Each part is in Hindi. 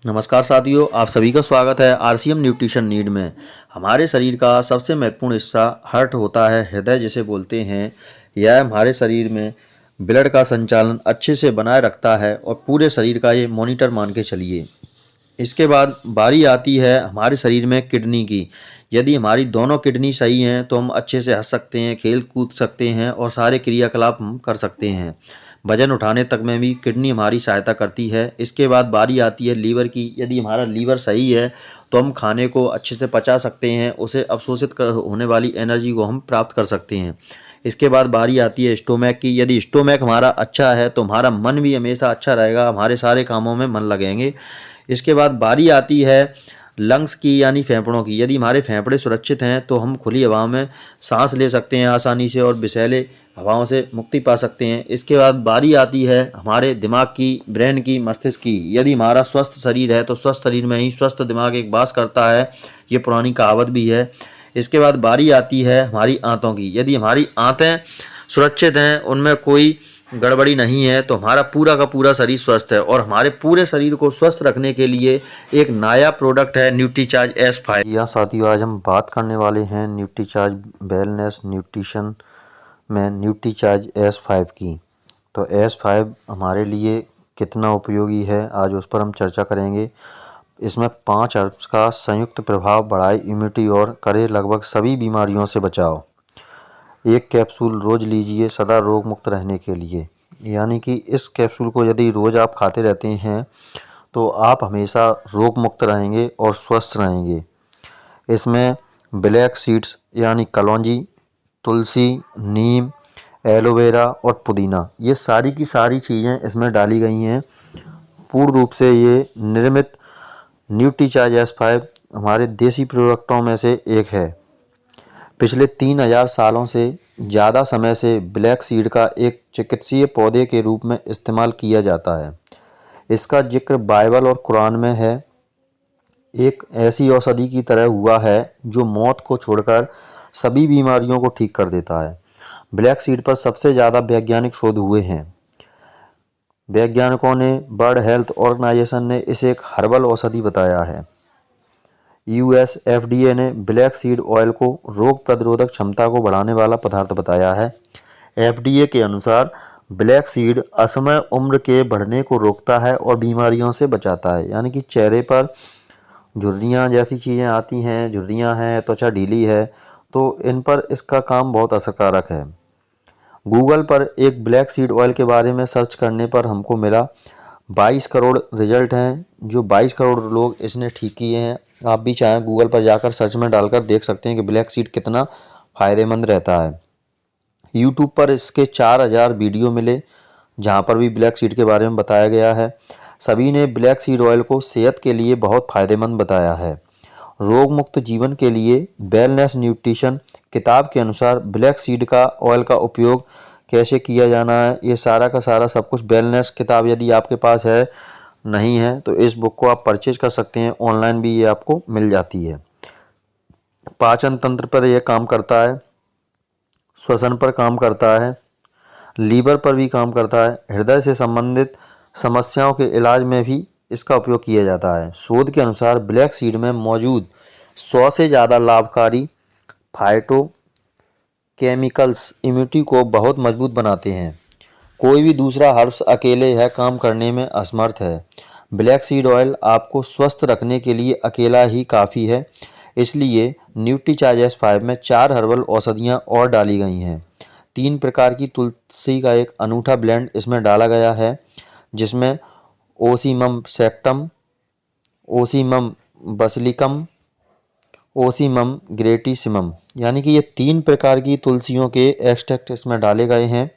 नमस्कार साथियों, आप सभी का स्वागत है आरसीएम न्यूट्रिशन नीड में। हमारे शरीर का सबसे महत्वपूर्ण हिस्सा हार्ट होता है, हृदय जिसे बोलते हैं। यह हमारे शरीर में ब्लड का संचालन अच्छे से बनाए रखता है और पूरे शरीर का ये मॉनिटर मान के चलिए। इसके बाद बारी आती है हमारे शरीर में किडनी की। यदि हमारी दोनों किडनी सही हैं तो हम अच्छे से हंस सकते हैं, खेल कूद सकते हैं और सारे क्रियाकलाप हम कर सकते हैं। वजन उठाने तक में भी किडनी हमारी सहायता करती है। इसके बाद बारी आती है लीवर की। यदि हमारा लीवर सही है तो हम खाने को अच्छे से पचा सकते हैं, उसे अवशोषित कर होने वाली एनर्जी को हम प्राप्त कर सकते हैं। इसके बाद बारी आती है स्टोमैक की। यदि स्टोमैक हमारा अच्छा है तो हमारा मन भी हमेशा अच्छा रहेगा, हमारे सारे कामों में मन लगेंगे। इसके बाद बारी आती है लंग्स की यानी फेफड़ों की। यदि हमारे फेफड़े सुरक्षित हैं तो हम खुली हवा में सांस ले सकते हैं आसानी से और विषैले हवाओं से मुक्ति पा सकते हैं। इसके बाद बारी आती है हमारे दिमाग की, ब्रेन की, मस्तिष्क की। यदि हमारा स्वस्थ शरीर है तो स्वस्थ शरीर में ही स्वस्थ दिमाग एक वास करता है, ये पुरानी कहावत भी है। इसके बाद बारी आती है हमारी आंतों की। यदि हमारी आंतें सुरक्षित हैं, उनमें कोई गड़बड़ी नहीं है, तो हमारा पूरा का पूरा शरीर स्वस्थ है। और हमारे पूरे शरीर को स्वस्थ रखने के लिए एक नया प्रोडक्ट है न्यूट्रीचार्ज S5। या साथियों, आज हम बात करने वाले हैं न्यूट्रीचार्ज वेलनेस न्यूट्रिशन में न्यूट्रीचार्ज S5 की। तो S5 हमारे लिए कितना उपयोगी है, आज उस पर हम चर्चा करेंगे। इसमें 5 हर्ब्स का संयुक्त प्रभाव बढ़ाए इम्यूनिटी और करे लगभग सभी बीमारियों से बचाव। एक कैप्सूल रोज लीजिए सदा रोग मुक्त रहने के लिए। यानी कि इस कैप्सूल को यदि रोज आप खाते रहते हैं तो आप हमेशा रोग मुक्त रहेंगे और स्वस्थ रहेंगे। इसमें ब्लैक सीड्स यानी कलौंजी, तुलसी, नीम, एलोवेरा और पुदीना, ये सारी की सारी चीज़ें इसमें डाली गई हैं। पूर्ण रूप से ये निर्मित न्यूट्रीचार्ज S5 हमारे देसी प्रोडक्टों में से एक है। पिछले 3000 सालों से ज़्यादा समय से ब्लैक सीड का एक चिकित्सीय पौधे के रूप में इस्तेमाल किया जाता है। इसका जिक्र बाइबल और कुरान में है। एक ऐसी औषधि की तरह हुआ है जो मौत को छोड़कर सभी बीमारियों को ठीक कर देता है। ब्लैक सीड पर सबसे ज़्यादा वैज्ञानिक शोध हुए हैं। वैज्ञानिकों ने, वर्ल्ड हेल्थ ऑर्गेनाइजेशन ने इसे एक हर्बल औषधि बताया है। US FDA ने ब्लैक सीड ऑयल को रोग प्रतिरोधक क्षमता को बढ़ाने वाला पदार्थ बताया है। FDA के अनुसार ब्लैक सीड असमय उम्र के बढ़ने को रोकता है और बीमारियों से बचाता है। यानी कि चेहरे पर झुर्रियाँ जैसी चीज़ें आती हैं, झुर्रियाँ हैं, त्वचा ढीली है, तो इन पर इसका काम बहुत असरकारक है। गूगल पर एक ब्लैक सीड ऑयल के बारे में सर्च करने पर हमको मिला 22 करोड़ रिजल्ट हैं, जो 22 करोड़ लोग इसने ठीक किए हैं। आप भी चाहें गूगल पर जाकर सर्च में डालकर देख सकते हैं कि ब्लैक सीड कितना फ़ायदेमंद रहता है। यूट्यूब पर इसके 4000 वीडियो मिले जहां पर भी ब्लैक सीड के बारे में बताया गया है। सभी ने ब्लैक सीड ऑयल को सेहत के लिए बहुत फ़ायदेमंद बताया है। रोग मुक्त जीवन के लिए वेलनेस न्यूट्रिशन किताब के अनुसार ब्लैक सीड का ऑयल का उपयोग कैसे किया जाना है, ये सारा का सारा सब कुछ वेलनेस किताब यदि आपके पास है, नहीं है तो इस बुक को आप परचेज कर सकते हैं। ऑनलाइन भी ये आपको मिल जाती है। पाचन तंत्र पर यह काम करता है, श्वसन पर काम करता है, लीवर पर भी काम करता है। हृदय से संबंधित समस्याओं के इलाज में भी इसका उपयोग किया जाता है। शोध के अनुसार ब्लैक सीड में मौजूद 100 से ज़्यादा लाभकारी फाइटो केमिकल्स इम्यूनिटी को बहुत मजबूत बनाते हैं। कोई भी दूसरा हर्ब्स अकेले यह काम करने में असमर्थ है। ब्लैक सीड ऑयल आपको स्वस्थ रखने के लिए अकेला ही काफ़ी है। इसलिए न्यूट्रीचार्ज S5 में 4 हर्बल औषधियाँ और डाली गई हैं। 3 प्रकार की तुलसी का एक अनूठा ब्लेंड इसमें डाला गया है, जिसमें ओसीमम सेक्टम, ओसीमम बसिलिकम, ओसीमम ग्रेटिसिमम, यानी कि ये 3 प्रकार की तुलसियों के एक्सट्रैक्ट इसमें डाले गए हैं।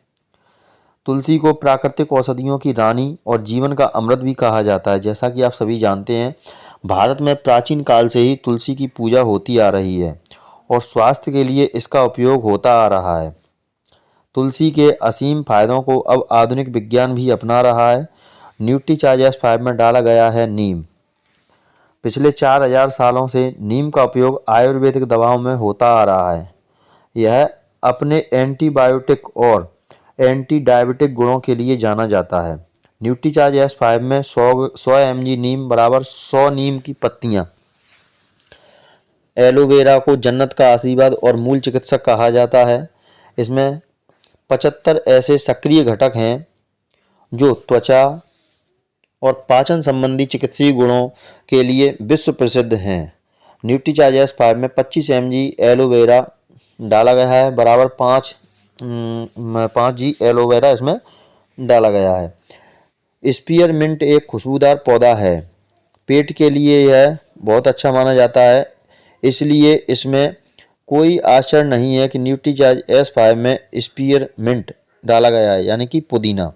तुलसी को प्राकृतिक औषधियों की रानी और जीवन का अमृत भी कहा जाता है। जैसा कि आप सभी जानते हैं, भारत में प्राचीन काल से ही तुलसी की पूजा होती आ रही है और स्वास्थ्य के लिए इसका उपयोग होता आ रहा है। तुलसी के असीम फायदों को अब आधुनिक विज्ञान भी अपना रहा है। न्यूट्रीचार्ज S5 में डाला गया है नीम। पिछले 4000 सालों से नीम का उपयोग आयुर्वेदिक दवाओं में होता आ रहा है। यह अपने एंटीबायोटिक और एंटी डायबिटिक गुणों के लिए जाना जाता है। न्यूट्रीचार्ज S5 में 100 mg नीम बराबर 100 नीम की पत्तियाँ। एलोवेरा को जन्नत का आशीर्वाद और मूल चिकित्सक कहा जाता है। इसमें 75 ऐसे सक्रिय घटक हैं जो त्वचा और पाचन संबंधी चिकित्सीय गुणों के लिए विश्व प्रसिद्ध हैं। न्यूट्रीचार्ज S5 में 25 mg एलोवेरा डाला गया है बराबर 5 जी एलोवेरा इसमें डाला गया है। स्पीयरमिंट एक खुशबूदार पौधा है। पेट के लिए यह बहुत अच्छा माना जाता है, इसलिए इसमें कोई आश्चर्य नहीं है कि न्यूट्रीचार्ज S5 में स्पीयरमिंट डाला गया है, यानी कि पुदीना।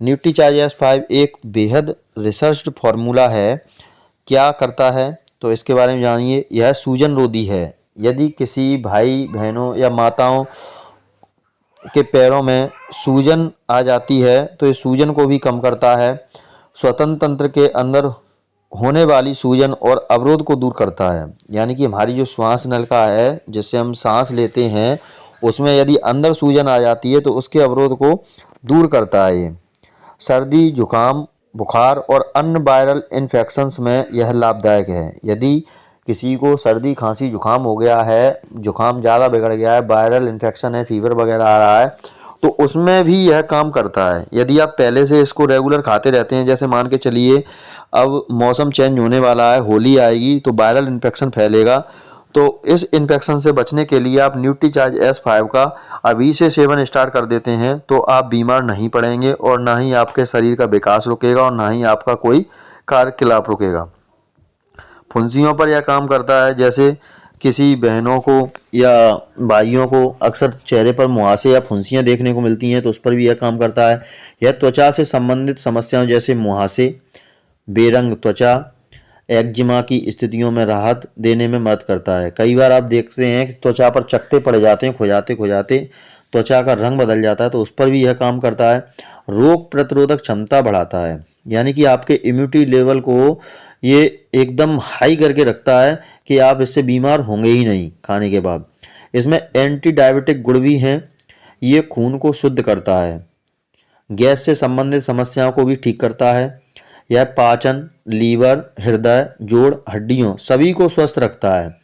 न्यूट्रीचार्ज S5 एक बेहद रिसर्च्ड फार्मूला है। क्या करता है तो इसके बारे में जानिए। यह सूजन रोधी है। यदि किसी भाई बहनों या माताओं के पैरों में सूजन आ जाती है तो इस सूजन को भी कम करता है। श्वसन तंत्र के अंदर होने वाली सूजन और अवरोध को दूर करता है, यानी कि हमारी जो श्वास नलिका है जिससे हम सांस लेते हैं उसमें यदि अंदर सूजन आ जाती है तो उसके अवरोध को दूर करता है। ये सर्दी, जुकाम, बुखार और अन्य वायरल इन्फेक्शंस में यह लाभदायक है। यदि किसी को सर्दी, खांसी, जुकाम हो गया है, जुकाम ज़्यादा बिगड़ गया है, वायरल इन्फेक्शन है, फीवर वगैरह आ रहा है, तो उसमें भी यह काम करता है। यदि आप पहले से इसको रेगुलर खाते रहते हैं, जैसे मान के चलिए अब मौसम चेंज होने वाला है, होली आएगी तो वायरल इन्फेक्शन फैलेगा, तो इस इन्फेक्शन से बचने के लिए आप न्यूट्रीचार्ज S5 का अभी से सेवन स्टार्ट कर देते हैं तो आप बीमार नहीं पड़ेंगे और ना ही आपके शरीर का विकास रुकेगा और ना ही आपका कोई कार्यकलाप रुकेगा। फुंसियों पर यह काम करता है। जैसे किसी बहनों को या भाइयों को अक्सर चेहरे पर मुहासे या फुंसियाँ देखने को मिलती हैं तो उस पर भी यह काम करता है। यह त्वचा से संबंधित समस्याओं जैसे मुहासे, बेरंग त्वचा, एक्जिमा की स्थितियों में राहत देने में मदद करता है। कई बार आप देखते हैं कि त्वचा पर चकत्ते पड़ जाते हैं, खुजाते खुजाते त्वचा का रंग बदल जाता है, तो उस पर भी यह काम करता है। रोग प्रतिरोधक क्षमता बढ़ाता है, यानी कि आपके इम्यूनिटी लेवल को ये एकदम हाई करके रखता है कि आप इससे बीमार होंगे ही नहीं खाने के बाद। इसमें एंटी डायबिटिक गुण भी हैं। ये खून को शुद्ध करता है, गैस से संबंधित समस्याओं को भी ठीक करता है। यह पाचन, लीवर, हृदय, जोड़, हड्डियों सभी को स्वस्थ रखता है।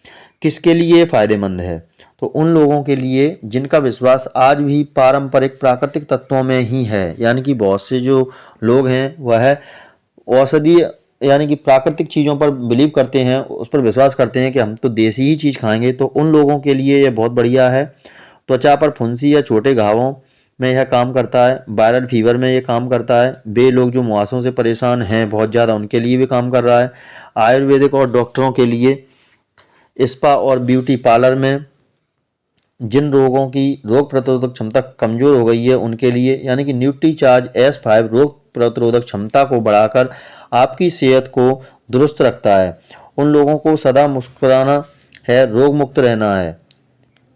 किसके लिए फायदेमंद है तो उन लोगों के लिए जिनका विश्वास आज भी पारंपरिक प्राकृतिक तत्वों में ही है, यानी कि बहुत से जो लोग हैं वह औषधीय यानी कि प्राकृतिक चीज़ों पर बिलीव करते हैं, उस पर विश्वास करते हैं कि हम तो देसी ही चीज़ खाएंगे, तो उन लोगों के लिए यह बहुत बढ़िया है। त्वचा पर फुंसी या छोटे घावों में यह काम करता है। वायरल फीवर में ये काम करता है। वे लोग जो मुहासों से परेशान हैं बहुत ज़्यादा, उनके लिए भी काम कर रहा है। आयुर्वेदिक और डॉक्टरों के लिए, स्पा और ब्यूटी पार्लर में जिन रोगों की रोग प्रतिरोधक क्षमता कमज़ोर हो गई है उनके लिए, यानी कि न्यूट्रीचार्ज S5 रोग प्रतिरोधक क्षमता को बढ़ाकर आपकी सेहत को दुरुस्त रखता है। उन लोगों को सदा मुस्कुराना है, रोग मुक्त रहना है।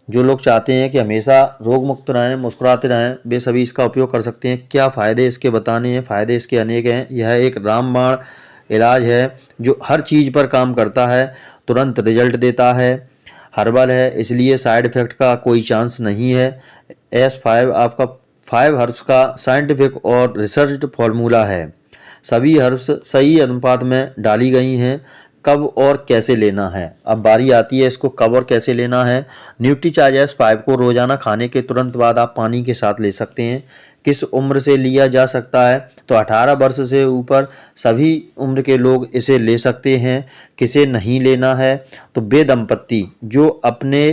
जो लोग चाहते हैं कि हमेशा रोग मुक्त रहें, मुस्कुराते रहें, वे सभी इसका उपयोग कर सकते हैं। क्या फ़ायदे इसके बताने हैं, फ़ायदे इसके अनेक हैं। यह एक रामबाण इलाज है जो हर चीज़ पर काम करता है, तुरंत रिजल्ट देता है, हर्बल है, इसलिए साइड इफ़ेक्ट का कोई चांस नहीं है। S5 आपका 5 हर्ब्स का साइंटिफिक और रिसर्च्ड फार्मूला है। सभी हर्ब्स सही अनुपात में डाली गई हैं। कब और कैसे लेना है, अब बारी आती है इसको कब और कैसे लेना है। न्यूट्रीचार्ज S5 को रोजाना खाने के तुरंत बाद आप पानी के साथ ले सकते हैं। किस उम्र से लिया जा सकता है तो 18 वर्ष से ऊपर सभी उम्र के लोग इसे ले सकते हैं। किसे नहीं लेना है तो वे दंपत्ति जो अपने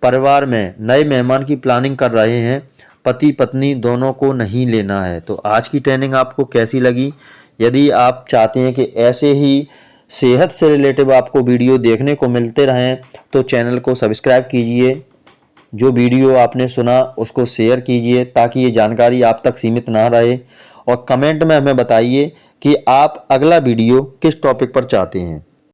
परिवार में नए मेहमान की प्लानिंग कर रहे हैं, पति पत्नी दोनों को नहीं लेना है। तो आज की ट्रेनिंग आपको कैसी लगी? यदि आप चाहते हैं कि ऐसे ही सेहत से रिलेटिव आपको वीडियो देखने को मिलते रहें तो चैनल को सब्सक्राइब कीजिए। जो वीडियो आपने सुना उसको शेयर कीजिए ताकि ये जानकारी आप तक सीमित ना रहे, और कमेंट में हमें बताइए कि आप अगला वीडियो किस टॉपिक पर चाहते हैं।